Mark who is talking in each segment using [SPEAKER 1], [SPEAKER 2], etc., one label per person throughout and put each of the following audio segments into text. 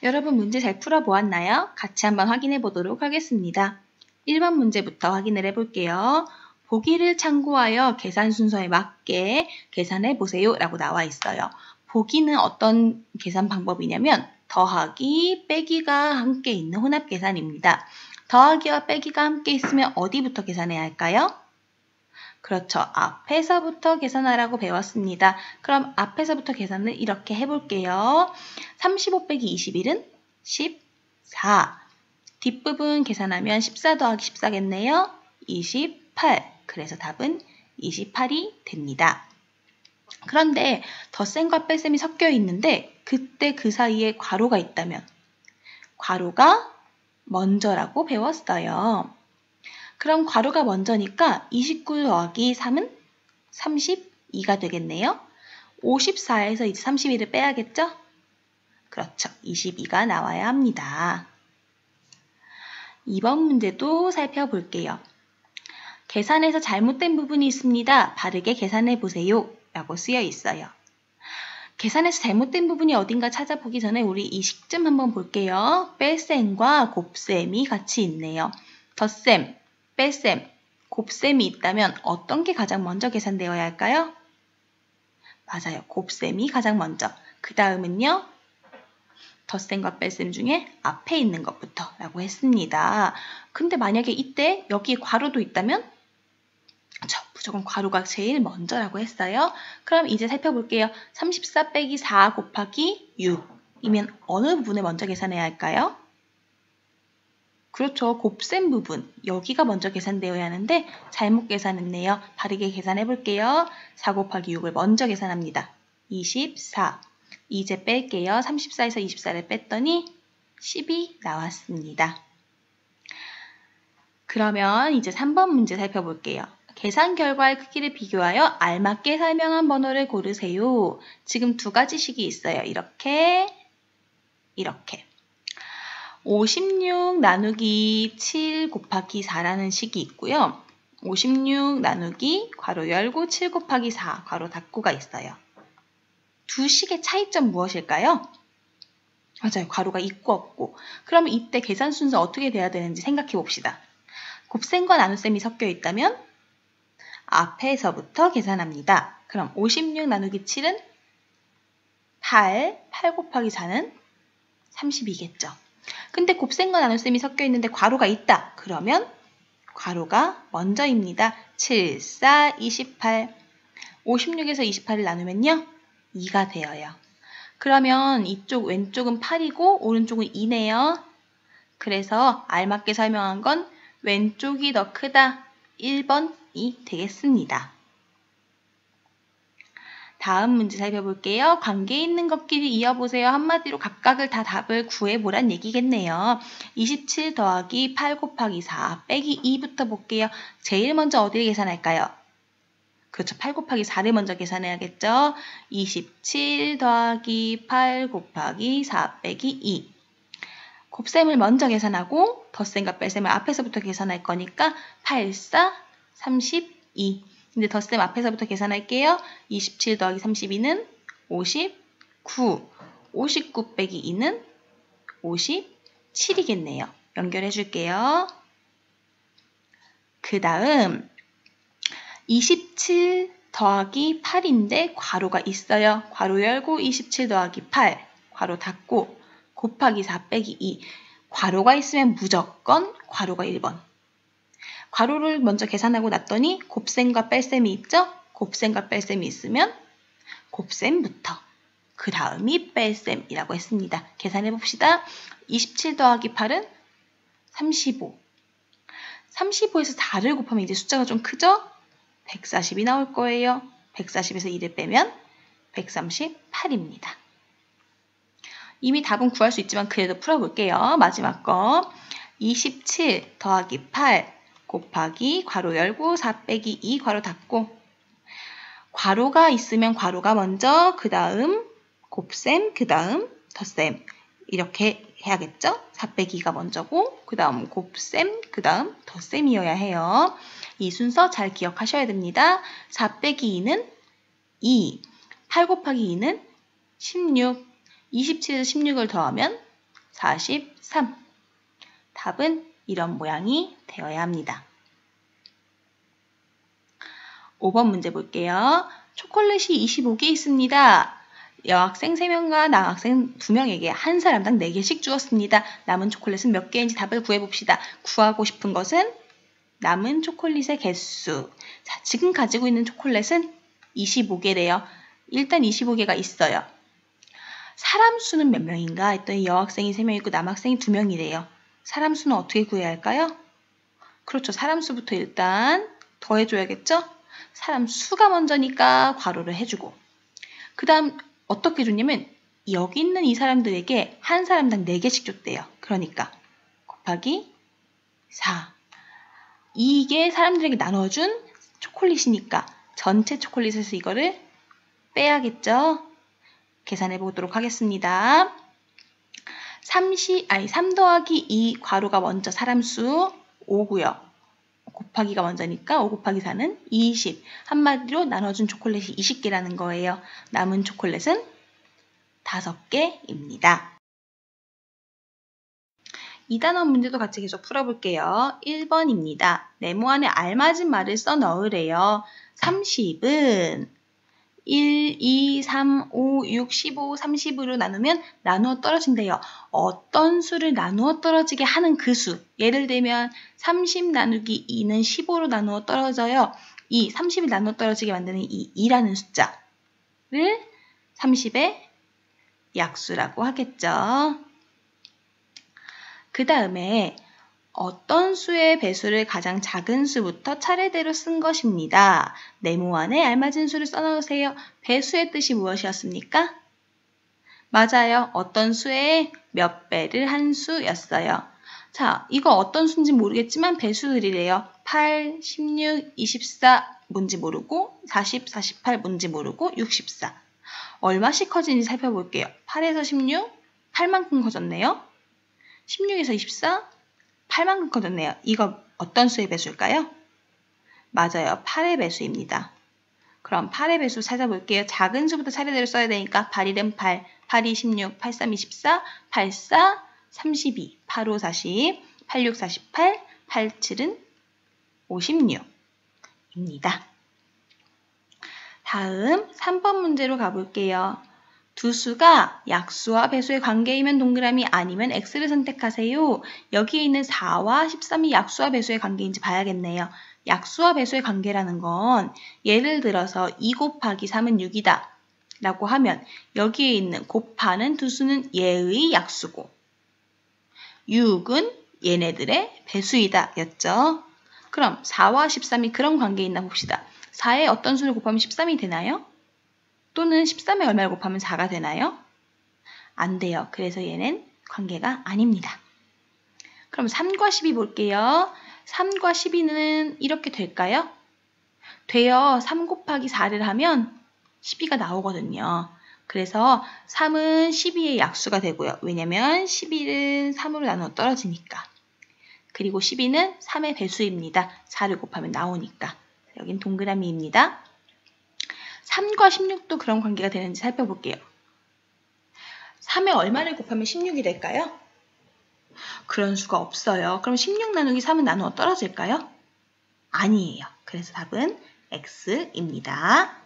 [SPEAKER 1] 여러분 문제 잘 풀어보았나요? 같이 한번 확인해 보도록 하겠습니다. 1번 문제부터 확인을 해볼게요. 보기를 참고하여 계산 순서에 맞게 계산해 보세요 라고 나와 있어요. 보기는 어떤 계산 방법이냐면 더하기, 빼기가 함께 있는 혼합 계산입니다. 더하기와 빼기가 함께 있으면 어디부터 계산해야 할까요? 그렇죠. 앞에서부터 계산하라고 배웠습니다. 그럼 앞에서부터 계산을 이렇게 해볼게요. 35 빼기 21은 14. 뒷부분 계산하면 14 더하기 14겠네요. 28. 그래서 답은 28이 됩니다. 그런데 덧셈과 뺄셈이 섞여 있는데 그때 그 사이에 괄호가 있다면 괄호가 먼저라고 배웠어요. 그럼 괄호가 먼저니까 29 더하기 3은 32가 되겠네요. 54에서 이제 31을 빼야겠죠? 그렇죠. 22가 나와야 합니다. 2번 문제도 살펴볼게요. 계산에서 잘못된 부분이 있습니다. 바르게 계산해 보세요. 라고 쓰여 있어요. 계산에서 잘못된 부분이 어딘가 찾아보기 전에 우리 이 식점 한번 볼게요. 뺄셈과 곱셈이 같이 있네요. 덧셈, 뺄셈, 곱셈이 있다면 어떤 게 가장 먼저 계산되어야 할까요? 맞아요. 곱셈이 가장 먼저. 그 다음은요. 덧셈과 뺄셈 중에 앞에 있는 것부터 라고 했습니다. 근데 만약에 이때 여기에 괄호도 있다면 무조건 괄호가 제일 먼저라고 했어요. 그럼 이제 살펴볼게요. 34 빼기 4 곱하기 6이면 어느 부분을 먼저 계산해야 할까요? 그렇죠. 곱셈 부분. 여기가 먼저 계산되어야 하는데 잘못 계산했네요. 바르게 계산해 볼게요. 4 곱하기 6을 먼저 계산합니다. 24. 이제 뺄게요. 34에서 24를 뺐더니 10이 나왔습니다. 그러면 이제 3번 문제 살펴볼게요. 계산 결과의 크기를 비교하여 알맞게 설명한 번호를 고르세요. 지금 두 가지 식이 있어요. 이렇게. 56 나누기 7 곱하기 4라는 식이 있고요. 56 나누기 괄호 열고 7 곱하기 4 괄호 닫고가 있어요. 두 식의 차이점 무엇일까요? 맞아요. 괄호가 있고 없고. 그럼 이때 계산 순서 어떻게 돼야 되는지 생각해 봅시다. 곱셈과 나눗셈이 섞여 있다면 앞에서부터 계산합니다. 그럼 56 나누기 7은 8, 8 곱하기 4는 32겠죠. 근데 곱셈과 나눗셈이 섞여 있는데 괄호가 있다. 그러면 괄호가 먼저입니다. 7, 4, 28. 56에서 28을 나누면요. 2가 되어요. 그러면 이쪽 왼쪽은 8이고 오른쪽은 2네요. 그래서 알맞게 설명한 건 왼쪽이 더 크다. 1번이 되겠습니다. 다음 문제 살펴볼게요. 관계 있는 것끼리 이어보세요. 한마디로 각각을 다 답을 구해보란 얘기겠네요. 27 더하기 8 곱하기 4 빼기 2부터 볼게요. 제일 먼저 어디를 계산할까요? 그렇죠. 8 곱하기 4를 먼저 계산해야겠죠. 27 더하기 8 곱하기 4 빼기 2. 곱셈을 먼저 계산하고 덧셈과 뺄셈을 앞에서부터 계산할 거니까 8, 4, 32. 근데 덧셈 앞에서부터 계산할게요. 27 더하기 32는 59. 59 빼기 2는 57이겠네요. 연결해 줄게요. 그 다음 27 더하기 8인데 괄호가 있어요. 괄호 열고 27 더하기 8, 괄호 닫고 곱하기 4 빼기 2. 괄호가 있으면 무조건 괄호가 1번. 괄호를 먼저 계산하고 났더니 곱셈과 뺄셈이 있죠? 곱셈과 뺄셈이 있으면 곱셈부터. 그 다음이 뺄셈이라고 했습니다. 계산해 봅시다. 27 더하기 8은 35. 35에서 4를 곱하면 이제 숫자가 좀 크죠? 140이 나올 거예요. 140에서 2를 빼면 138입니다. 이미 답은 구할 수 있지만 그래도 풀어볼게요. 마지막 거. 27 더하기 8 곱하기 괄호 열고 4 빼기 2 괄호 닫고. 괄호가 있으면 괄호가 먼저, 그 다음 곱셈, 그 다음 덧셈. 이렇게 해야겠죠? 4 빼기 2가 먼저고 그 다음 곱셈, 그 다음 덧셈이어야 해요. 이 순서 잘 기억하셔야 됩니다. 4 빼기 2는 2, 8 곱하기 2는 16, 27에서 16을 더하면 43. 답은 이런 모양이 되어야 합니다. 5번 문제 볼게요. 초콜릿이 25개 있습니다. 여학생 3명과 남학생 2명에게 한 사람당 4개씩 주었습니다. 남은 초콜릿은 몇 개인지 답을 구해봅시다. 구하고 싶은 것은 남은 초콜릿의 개수. 자, 지금 가지고 있는 초콜릿은 25개래요. 일단 25개가 있어요. 사람 수는 몇 명인가 했더니 여학생이 3명이고 남학생이 2명이래요. 사람 수는 어떻게 구해야 할까요? 그렇죠. 사람 수부터 일단 더해줘야겠죠? 사람 수가 먼저니까 괄호를 해주고, 그 다음 어떻게 줬냐면 여기 있는 이 사람들에게 한 사람당 4개씩 줬대요. 그러니까 곱하기 4. 이게 사람들에게 나눠준 초콜릿이니까 전체 초콜릿에서 이거를 빼야겠죠? 계산해 보도록 하겠습니다. 3 더하기 2 괄호가 먼저 사람 수 5고요. 곱하기가 먼저니까 5 곱하기 4는 20. 한마디로 나눠준 초콜릿이 20개라는 거예요. 남은 초콜릿은 5개입니다. 2단원 문제도 같이 계속 풀어볼게요. 1번입니다. 네모안에 알맞은 말을 써 넣으래요. 30은 1, 2, 3, 5, 6, 15, 30으로 나누면 나누어 떨어진대요. 어떤 수를 나누어 떨어지게 하는 그 수. 예를 들면 30 나누기 2는 15로 나누어 떨어져요. 이 30을 나누어 떨어지게 만드는 이 2라는 숫자를 30의 약수라고 하겠죠. 그 다음에 어떤 수의 배수를 가장 작은 수부터 차례대로 쓴 것입니다. 네모안에 알맞은 수를 써넣으세요. 배수의 뜻이 무엇이었습니까? 맞아요. 어떤 수의 몇 배를 한 수였어요. 자, 이거 어떤 수인지 모르겠지만 배수들이래요. 8, 16, 24 뭔지 모르고 40, 48 뭔지 모르고 64. 얼마씩 커지는지 살펴볼게요. 8에서 16, 8만큼 커졌네요. 16에서 24, 8만큼 커졌네요. 이거 어떤 수의 배수일까요? 맞아요. 8의 배수입니다. 그럼 8의 배수 찾아볼게요. 작은 수부터 차례대로 써야 되니까 8, 1은 8, 8, 2, 16, 8, 3, 24, 8, 4, 32, 8, 5, 40, 8, 6, 48, 8, 7은 56입니다. 다음 3번 문제로 가볼게요. 두 수가 약수와 배수의 관계이면 동그라미 아니면 X를 선택하세요. 여기에 있는 4와 13이 약수와 배수의 관계인지 봐야겠네요. 약수와 배수의 관계라는 건 예를 들어서 2 곱하기 3은 6이다 라고 하면 여기에 있는 곱하는 두 수는 얘의 약수고 6은 얘네들의 배수이다 였죠. 그럼 4와 13이 그런 관계에 있나 봅시다. 4에 어떤 수를 곱하면 13이 되나요? 또는 13에 얼마를 곱하면 4가 되나요? 안 돼요. 그래서 얘는 관계가 아닙니다. 그럼 3과 12 볼게요. 3과 12는 이렇게 될까요? 돼요. 3 곱하기 4를 하면 12가 나오거든요. 그래서 3은 12의 약수가 되고요. 왜냐면 11은 3으로 나눠 떨어지니까. 그리고 12는 3의 배수입니다. 4를 곱하면 나오니까. 여긴 동그라미입니다. 3과 16도 그런 관계가 되는지 살펴볼게요. 3에 얼마를 곱하면 16이 될까요? 그런 수가 없어요. 그럼 16 나누기 3은 나누어 떨어질까요? 아니에요. 그래서 답은 X입니다.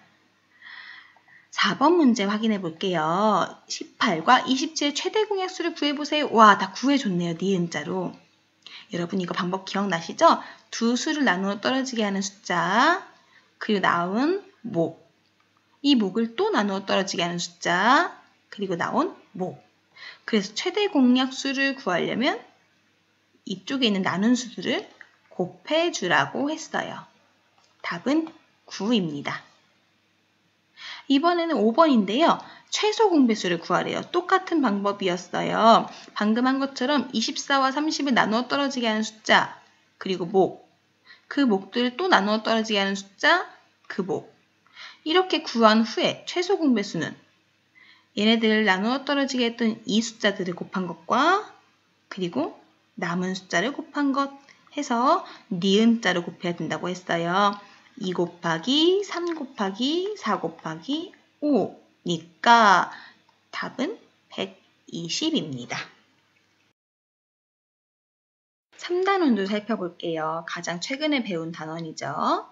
[SPEAKER 1] 4번 문제 확인해 볼게요. 18과 27의 최대 공약수를 구해보세요. 와, 다 구해줬네요. 니은자로. 여러분 이거 방법 기억나시죠? 두 수를 나누어 떨어지게 하는 숫자, 그리고 나온 목. 이 목을 또 나누어 떨어지게 하는 숫자, 그리고 나온 목. 그래서 최대 공약수를 구하려면 이쪽에 있는 나눈 수들을 곱해주라고 했어요. 답은 9입니다. 이번에는 5번인데요. 최소 공배수를 구하래요. 똑같은 방법이었어요. 방금 한 것처럼 24와 30을 나누어 떨어지게 하는 숫자, 그리고 목. 그 목들을 또 나누어 떨어지게 하는 숫자, 그 목. 이렇게 구한 후에 최소 공배수는 얘네들을 나누어 떨어지게 했던 이 숫자들을 곱한 것과 그리고 남은 숫자를 곱한 것 해서 니은자로 곱해야 된다고 했어요. 2 곱하기 3 곱하기 4 곱하기 5니까 답은 120입니다. 단원도 살펴볼게요. 가장 최근에 배운 단원이죠.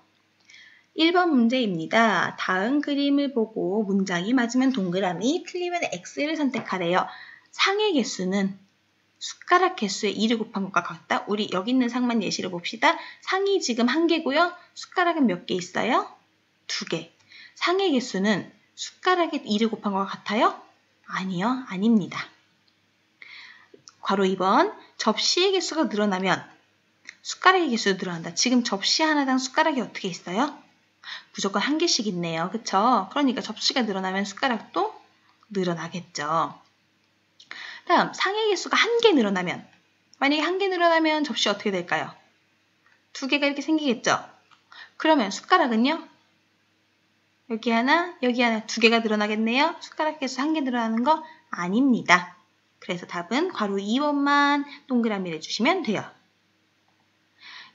[SPEAKER 1] 1번 문제입니다. 다음 그림을 보고 문장이 맞으면 동그라미, 틀리면 X를 선택하래요. 상의 개수는 숟가락 개수의 2를 곱한 것과 같다. 우리 여기 있는 상만 예시를 봅시다. 상이 지금 1개고요. 숟가락은 몇 개 있어요? 2개. 상의 개수는 숟가락의 2를 곱한 것과 같아요? 아니요. 아닙니다. 괄호 2번. 접시의 개수가 늘어나면 숟가락의 개수도 늘어난다. 지금 접시 하나당 숟가락이 어떻게 있어요? 무조건 1개씩 있네요. 그쵸? 그러니까 접시가 늘어나면 숟가락도 늘어나겠죠. 다음, 상의 개수가 1개 늘어나면, 만약에 1개 늘어나면 접시 어떻게 될까요? 2개가 이렇게 생기겠죠? 그러면 숟가락은요? 여기 하나, 여기 하나, 2개가 늘어나겠네요? 숟가락 개수 1개 늘어나는 거 아닙니다. 그래서 답은 괄호 2번만 동그라미를 해주시면 돼요.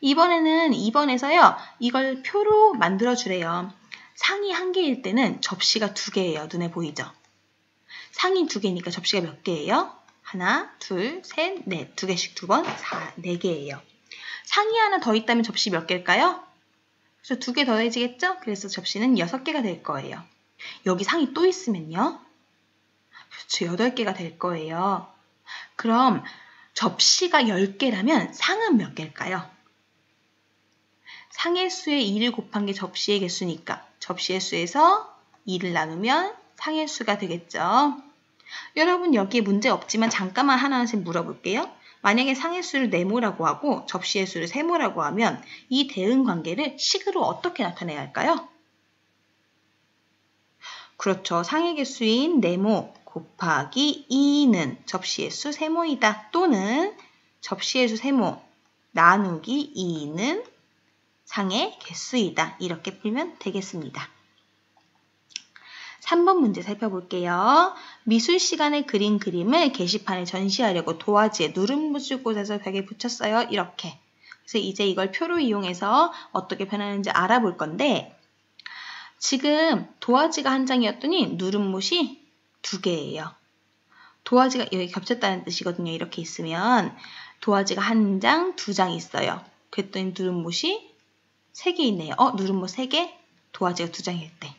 [SPEAKER 1] 이번에는 2번에서요. 이걸 표로 만들어주래요. 상이 1개일 때는 접시가 2개예요. 눈에 보이죠? 상이 2개니까 접시가 몇 개예요? 하나, 둘, 셋, 넷. 2개씩 2번, 4개예요. 상이 하나 더 있다면 접시 몇 개일까요? 그래서 2개 더해지겠죠? 그래서 접시는 6개가 될 거예요. 여기 상이 또 있으면요? 그렇죠. 8개가 될 거예요. 그럼 접시가 10개라면 상은 몇 개일까요? 상의 수에 2를 곱한 게 접시의 개수니까 접시의 수에서 2를 나누면 상의 수가 되겠죠. 여러분 여기에 문제 없지만 잠깐만 하나씩 물어볼게요. 만약에 상의 수를 네모라고 하고 접시의 수를 세모라고 하면 이 대응 관계를 식으로 어떻게 나타내야 할까요? 그렇죠. 상의 개수인 네모 곱하기 2는 접시의 수 세모이다. 또는 접시의 수 세모 나누기 2는 상의 개수이다. 이렇게 풀면 되겠습니다. 3번 문제 살펴볼게요. 미술 시간에 그린 그림을 게시판에 전시하려고 도화지에 누름붓을 꽂아서 벽에 붙였어요. 이렇게. 그래서 이제 이걸 표로 이용해서 어떻게 변하는지 알아볼 건데 지금 도화지가 한 장이었더니 누름붓이 2개예요. 도화지가 여기 겹쳤다는 뜻이거든요. 이렇게 있으면 도화지가 한 장, 2장 있어요. 그랬더니 누름붓이 3개 있네요. 누름붓 3개, 도화지가 2장일 때.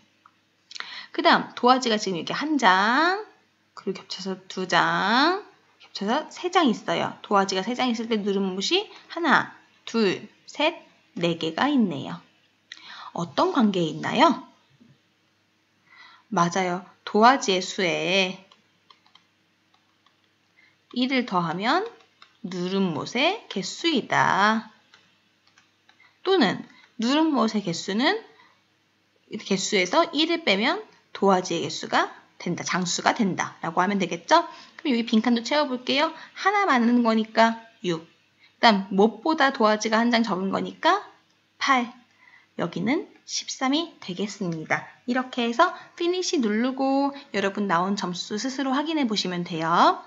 [SPEAKER 1] 그 다음 도화지가 지금 이렇게 한 장, 그리고 겹쳐서 2장, 겹쳐서 3장 있어요. 도화지가 3장 있을 때 누름붓이 하나, 둘, 셋, 4개가 있네요. 어떤 관계에 있나요? 맞아요. 도화지의 수에 1을 더하면 누름못의 개수이다. 또는 누름못의 개수는 개수에서 1을 빼면 도화지의 개수가 된다. 장수가 된다. 라고 하면 되겠죠? 그럼 여기 빈칸도 채워볼게요. 하나 많은 거니까 6. 그 다음 못보다 도화지가 한 장 적은 거니까 8. 여기는 13이 되겠습니다. 이렇게 해서 피니시 누르고 여러분 나온 점수 스스로 확인해 보시면 돼요.